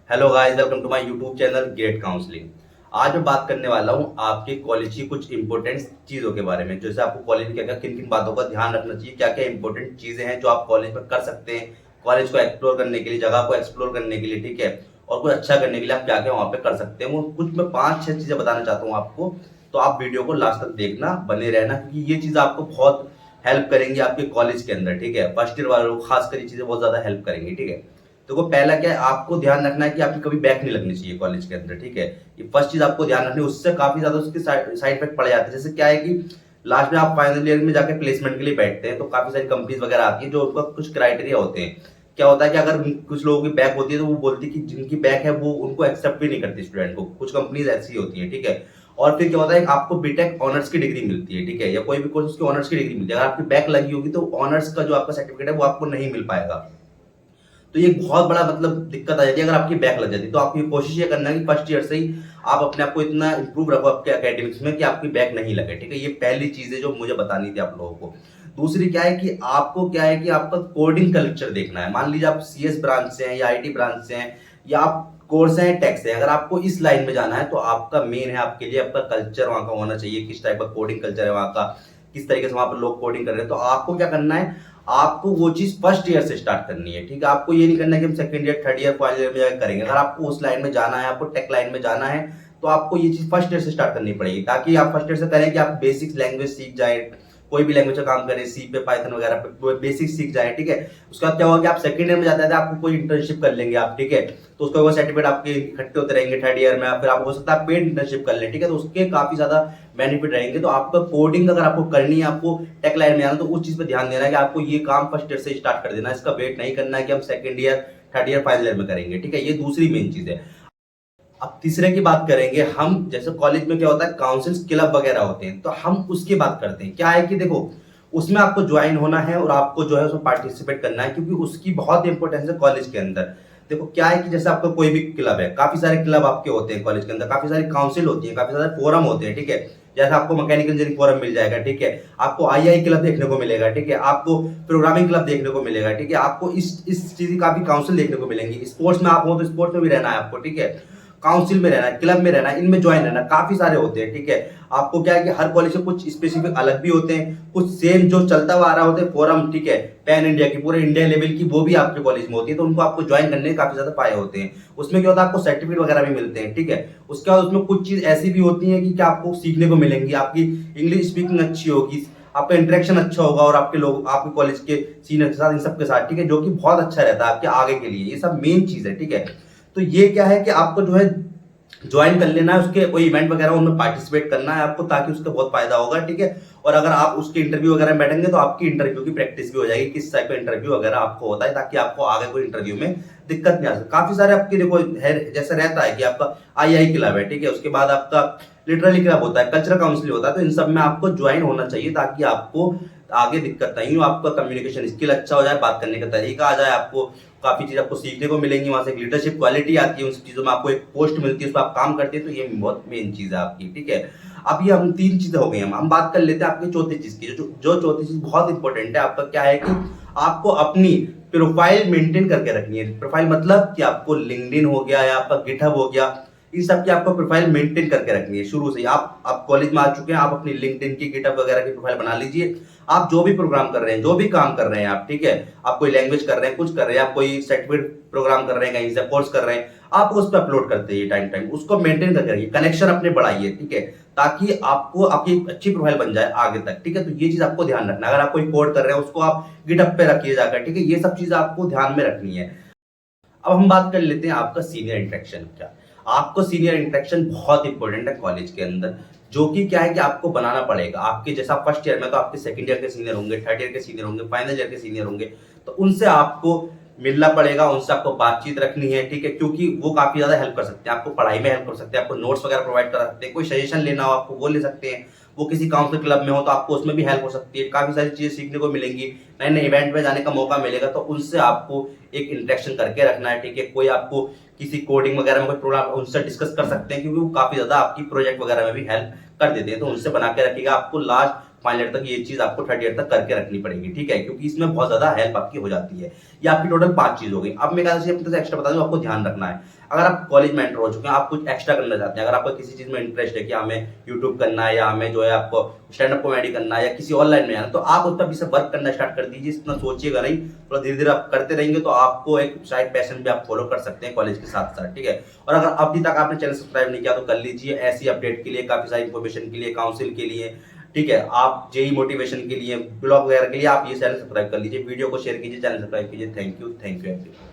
Hello guys, welcome to my YouTube channel get counselling. आज मैं बात करने वाला हूं आपके कॉलेज की कुछ इंपॉर्टेंट चीजों के बारे में। जैसे आपको कॉलेज में क्या क्या किन किन बातों का ध्यान रखना चाहिए, क्या क्या इंपॉर्टेंट चीजें हैं जो आप कॉलेज में कर सकते हैं कॉलेज को एक्सप्लोर करने के लिए, जगह को एक्सप्लोर करने के लिए, ठीक है। और कुछ अच्छा करने के लिए आप क्या क्या वहां पे कर सकते हैं, वो कुछ मैं 5-6 चीजें बताना चाहता हूँ आपको। तो आप वीडियो को लास्ट तक देखना, बने रहना, क्योंकि ये चीज आपको बहुत हेल्प करेंगी आपके कॉलेज के अंदर, ठीक है। फर्स्ट ईयर वालों को खासकर ये चीजें बहुत ज्यादा हेल्प करेंगी, ठीक है। देखो, पहला क्या है, आपको ध्यान रखना है कि आपकी कभी बैक नहीं लगनी चाहिए कॉलेज के अंदर, ठीक है। ये फर्स्ट चीज आपको ध्यान रखनी है, उससे काफी ज्यादा उसके साइड इफेक्ट पड़ जाते हैं। जैसे क्या है कि लास्ट में आप फाइनल ईयर में जाके प्लेसमेंट के लिए बैठते हैं, तो काफी सारी कंपनीज वगैरह आती है जो उनका कुछ क्राइटेरिया होते हैं। क्या होता है कि अगर कुछ लोगों की बैक होती है तो वो बोलती है कि जिनकी बैक है वो उनको एक्सेप्ट भी नहीं करती स्टूडेंट को। कुछ कंपनीज ऐसी होती है, ठीक है। और फिर क्या होता है, आपको बीटेक ऑनर्स की डिग्री मिलती है, ठीक है, या कोई भी कोर्स उसकी ऑनर्स की डिग्री मिलती है। अगर आपकी बैक लगी होगी तो ऑनर्स का जो आपका सर्टिफिकेट है वो आपको नहीं मिल पाएगा। तो ये बहुत बड़ा मतलब दिक्कत आ जाती है अगर आपकी बैक लग जाती है। तो आपकी कोशिश ये करना है कि फर्स्ट ईयर से ही आप अपने आप को इतना इंप्रूव रखो आपके एकेडमिक्स में कि आपकी बैक नहीं लगे, ठीक है। ये पहली चीज है जो मुझे बतानी थी आप लोगों को। दूसरी क्या है कि आपको क्या है कि आपका कोडिंग का लेक्चर देखना है। मान लीजिए आप सीएस ब्रांच से हैं या आईटी ब्रांच से हैं या आप कोर्स है टेक्स है, अगर आपको इस लाइन में जाना है तो आपका मेन है आपके लिए आपका कल्चर वहां का होना चाहिए। किस टाइप का कोडिंग कल्चर है वहां का, किस तरीके से वहां पर लोग कोडिंग कर रहे हैं। तो आपको क्या करना है, आपको वो चीज फर्स्ट ईयर से स्टार्ट करनी है, ठीक है। आपको ये नहीं करना है कि हम second year, third year, final year में जाकर करेंगे। अगर आपको उस लाइन में जाना है, आपको टेक लाइन में जाना है, तो आपको ये चीज फर्स्ट ईयर से स्टार्ट करनी पड़ेगी, ताकि आप फर्स्ट ईयर से करें कि आप बेसिक्स लैंग्वेज सीख जाए। कोई भी लैंग्वेज का काम करें, सी पे, पाइथन वगैरह पे बेसिक सीख जाए, ठीक है। उसके बाद क्या होगा कि आप सेकंड ईयर में जाते हैं आपको कोई इंटर्नशिप कर लेंगे आप, ठीक है। तो उसका वो सर्टिफिकेट आपके इकट्ठे होते रहेंगे थर्ड ईयर में, फिर आप हो सकता है पेड इंटर्नशिप कर लें, ठीक है। तो उसके काफी ज्यादा बेनिफिट रहेंगे। तो आपका कोडिंग अगर आपको करनी है, आपको टेक लाइन में आना, तो उस चीज पे ध्यान देना है कि आपको ये काम फर्स्ट ईयर से स्टार्ट कर देना है। इसका वेट नहीं करना है कि हम second year, third year, final year में करेंगे, ठीक है। ये दूसरी मेन चीज है। अब तीसरे की बात करेंगे हम। जैसे कॉलेज में क्या होता है, काउंसिल्स क्लब वगैरह होते हैं, तो हम उसकी बात करते हैं। क्या है कि देखो, उसमें आपको ज्वाइन होना है और आपको जो है उसमें पार्टिसिपेट करना है, क्योंकि उसकी बहुत इंपॉर्टेंस है कॉलेज के अंदर। देखो क्या है कि जैसे आपका कोई भी क्लब है, काफी सारे क्लब आपके होते हैं कॉलेज के अंदर, काफी सारी काउंसिल होती है, काफी सारे फोरम होते हैं, ठीक है। जैसे आपको मैकेनिकल इंजीनियरिंग फोरम मिल जाएगा, ठीक है। आपको आईआई क्लब देखने को मिलेगा, ठीक है। आपको प्रोग्रामिंग क्लब देखने को मिलेगा, ठीक है। आपको इस चीज की काफी काउंसिल देखने को मिलेंगी। स्पोर्ट्स में आप हो तो स्पोर्ट्स में भी रहना है आपको, ठीक है। काउंसिल में रहना है, क्लब में रहना है, इनमें ज्वाइन रहना, काफी सारे होते हैं, ठीक है। आपको क्या है कि हर कॉलेज से कुछ स्पेसिफिक अलग भी होते हैं, कुछ सेम जो चलता हुआ आ रहा होता है फोरम, ठीक है, पैन इंडिया की, पूरे इंडिया लेवल की, वो भी आपके कॉलेज में होती है। तो उनको आपको ज्वाइन करने के काफी ज्यादा फायदे होते हैं। उसमें क्या होता है, आपको सर्टिफिकेट वगैरह भी मिलते हैं, ठीक है। उसके बाद उसमें कुछ चीज ऐसी भी होती है कि क्या आपको सीखने को मिलेंगी, आपकी इंग्लिश स्पीकिंग अच्छी होगी, आपका इंटरेक्शन अच्छा होगा और आपके लोग आपके कॉलेज के सीनियर के साथ, इन सबके साथ, ठीक है, जो कि बहुत अच्छा रहता है आपके आगे के लिए। ये सब मेन चीज है, ठीक है। तो ये क्या है कि आपको जो है ज्वाइन कर लेना है, उसके कोई इवेंट वगैरह उनमें पार्टिसिपेट करना है आपको, ताकि उसका बहुत फायदा होगा, ठीक है। और अगर आप उसके इंटरव्यू वगैरह में बैठेंगे तो आपकी इंटरव्यू की प्रैक्टिस भी हो जाएगी, किस टाइप का इंटरव्यू वगैरह आपको होता है, ताकि आपको आगे कोई इंटरव्यू में दिक्कत नहीं आ सके। काफी सारे आपके देखो है, जैसे रहता है कि आपका आईआई क्लब है, ठीक है। उसके बाद आपका लिटरली क्लब होता है, कल्चरल काउंसिल होता है। तो इन सब में आपको ज्वाइन होना चाहिए, ताकि आपको आगे दिक्कत नहीं हो, आपका कम्युनिकेशन स्किल अच्छा हो जाए, बात करने का तरीका आ जाए, आपको काफी चीज आपको सीखने को मिलेंगी वहां से, एक लीडरशिप क्वालिटी आती है, उन चीजों में आपको एक पोस्ट मिलती है, उस पर आप काम करते हैं। तो ये बहुत मेन चीज है आपकी, ठीक है। अब ये हम तीन चीजें हो गई, हम बात कर लेते हैं आपकी चौथी चीज की। जो चौथी चीज बहुत इंपॉर्टेंट है आपका, क्या है कि आपको अपनी प्रोफाइल मेंटेन करके रखनी है। प्रोफाइल मतलब कि आपको लिंक्डइन हो गया या आपका गिटहब हो गया, इन सब की आपको प्रोफाइल मेंटेन करके रखनी है शुरू से ही। आप कॉलेज में आ चुके हैं, आप अपनी लिंक्डइन की, गिटहब वगैरह की प्रोफाइल बना लीजिए। आप जो भी प्रोग्राम कर रहे हैं, जो भी काम कर रहे हैं आप, ठीक है, आप कोई लैंग्वेज कर रहे हैं, कुछ कर रहे हैं, आप कोई सर्टिफिकेट प्रोग्राम कर रहे हैं, कहीं से कोर्स कर रहे हैं, आप उस पर अपलोड करते हैं टाइम टाइम, उसको मेंटेन करके रखिए, कनेक्शन अपने बढ़ाइए, ठीक है, ताकि आपको आपकी अच्छी प्रोफाइल बन जाए आगे तक, ठीक है। तो ये चीज आपको ध्यान रखना है। अगर आप कोई कोड कर रहे हैं उसको आप गिटहब पे रखिए जाकर, ठीक है। ये सब चीजें आपको ध्यान में रखनी है। अब हम बात कर लेते हैं आपका सीनियर इंटरेक्शन क्या। आपको सीनियर इंटरेक्शन बहुत इंपॉर्टेंट है कॉलेज के अंदर, जो कि क्या है कि आपको बनाना पड़ेगा। आपके जैसा फर्स्ट ईयर में तो आपके सेकंड ईयर के सीनियर होंगे, थर्ड ईयर के सीनियर होंगे, फाइनल ईयर के सीनियर होंगे। तो उनसे आपको मिलना पड़ेगा, उनसे आपको बातचीत रखनी है, ठीक है, क्योंकि वो काफी ज्यादा हेल्प कर सकते हैं आपको, पढ़ाई में हेल्प कर सकते हैं, आपको नोट्स वगैरह प्रोवाइड कर सकते हैं, कोई सजेशन लेना हो आपको वो ले सकते हैं। वो किसी काउंसिल क्लब में हो तो आपको उसमें भी हेल्प हो सकती है, काफी सारी चीजें सीखने को मिलेंगी, नए नए इवेंट में जाने का मौका मिलेगा। तो उनसे आपको एक इंटरेक्शन करके रखना है, ठीक है। कोई आपको किसी कोडिंग वगैरह में कोई प्रोग्राम, उनसे डिस्कस कर सकते हैं, क्योंकि वो काफी ज्यादा आपकी प्रोजेक्ट वगैरह में भी हेल्प कर देते हैं। तो उनसे बना के रखिएगा। आपको लास्ट फाइनल ईयर तक ये चीज आपको थर्ड ईयर तक करके रखनी पड़ेगी, ठीक है, क्योंकि इसमें बहुत ज्यादा हेल्प आपकी हो जाती है। ये आपकी टोटल 5 चीज हो गई। अब मैं क्या एक्स्ट्रा बता दूं, आपको ध्यान रखना है। अगर आप कॉलेज में एंटर हो चुके हैं, आप कुछ एक्स्ट्रा करना चाहते हैं, अगर आपको किसी चीज में इंटरेस्ट है कि हमें यूट्यूब करना है या हमें जो है आपको स्टैंड अप कॉमेडी करना है या किसी ऑनलाइन में आना, तो आप उस पर भी वर्क करना स्टार्ट कर दीजिए। इतना सोचिएगा नहीं, थोड़ा धीरे धीरे आप करते रहेंगे तो आपको एक साइड पैशन भी आप फॉलो कर सकते हैं कॉलेज के साथ साथ, ठीक है। और अगर अभी तक आपने चैनल सब्सक्राइब नहीं किया तो कर लीजिए, ऐसी अपडेट के लिए, काफी सारी इन्फॉर्मेशन के लिए, काउंसिल के लिए, ठीक है, आप जेई मोटिवेशन के लिए, ब्लॉग वगैरह के लिए आप ये चैनल सब्सक्राइब कर लीजिए। वीडियो को शेयर कीजिए, चैनल सब्सक्राइब कीजिए। Thank you everyone.